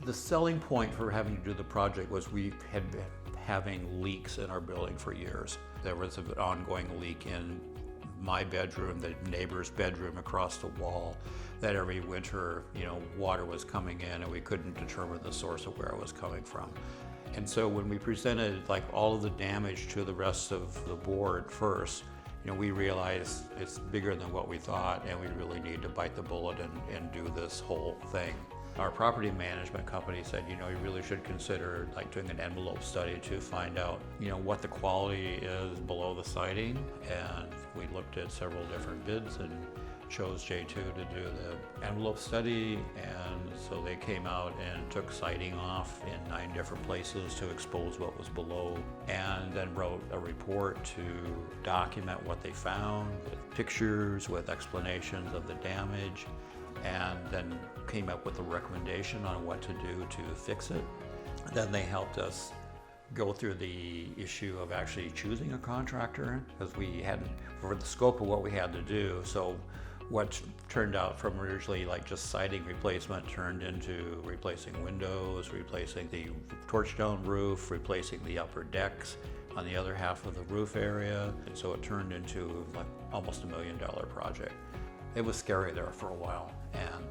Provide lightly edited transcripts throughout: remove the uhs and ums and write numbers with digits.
The selling point for having to do the project was we had been having leaks in our building for years. There was an ongoing leak in my bedroom, the neighbor's bedroom across the wall, that every winter, water was coming in and we couldn't determine the source of where it was coming from. And so when we presented all of the damage to the rest of the board first, we realized it's bigger than what we thought, and we really need to bite the bullet and do this whole thing. Our property management company said, you really should consider doing an envelope study to find out, what the quality is below the siding. And we looked at several different bids and chose J2 to do the envelope study. And so they came out and took siding off in 9 different places to expose what was below, and then wrote a report to document what they found with pictures, with explanations of the damage, and then came up with a recommendation on what to do to fix it. Then they helped us go through the issue of actually choosing a contractor, because we hadn't, for the scope of what we had to do. So what turned out from originally just siding replacement turned into replacing windows, replacing the torch dome roof, replacing the upper decks on the other half of the roof area. And so it turned into almost $1 million project. It was scary there for a while. And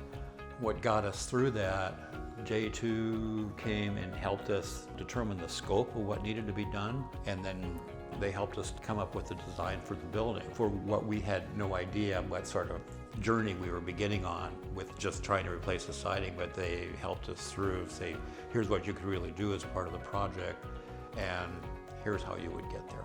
what got us through that, J2 came and helped us determine the scope of what needed to be done, and then they helped us come up with the design for the building for what we had no idea what sort of journey we were beginning on with just trying to replace the siding, but they helped us through, say, here's what you could really do as part of the project, and here's how you would get there.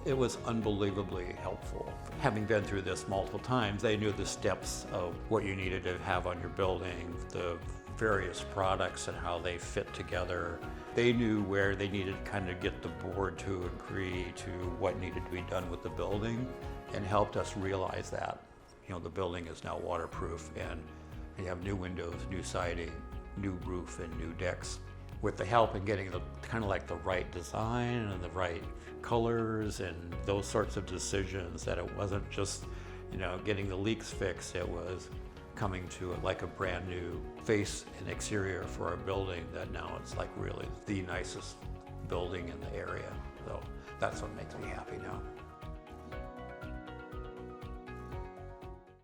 It was unbelievably helpful. Having been through this multiple times, they knew the steps of what you needed to have on your building, the various products and how they fit together. They knew where they needed to kind of get the board to agree to what needed to be done with the building, and helped us realize that. The building is now waterproof, and you have new windows, new siding, new roof, and new decks. With the help in getting the right design and the right colors and those sorts of decisions, that it wasn't just getting the leaks fixed, it was coming to a brand new face and exterior for our building, that now it's really the nicest building in the area. So that's what makes me happy now.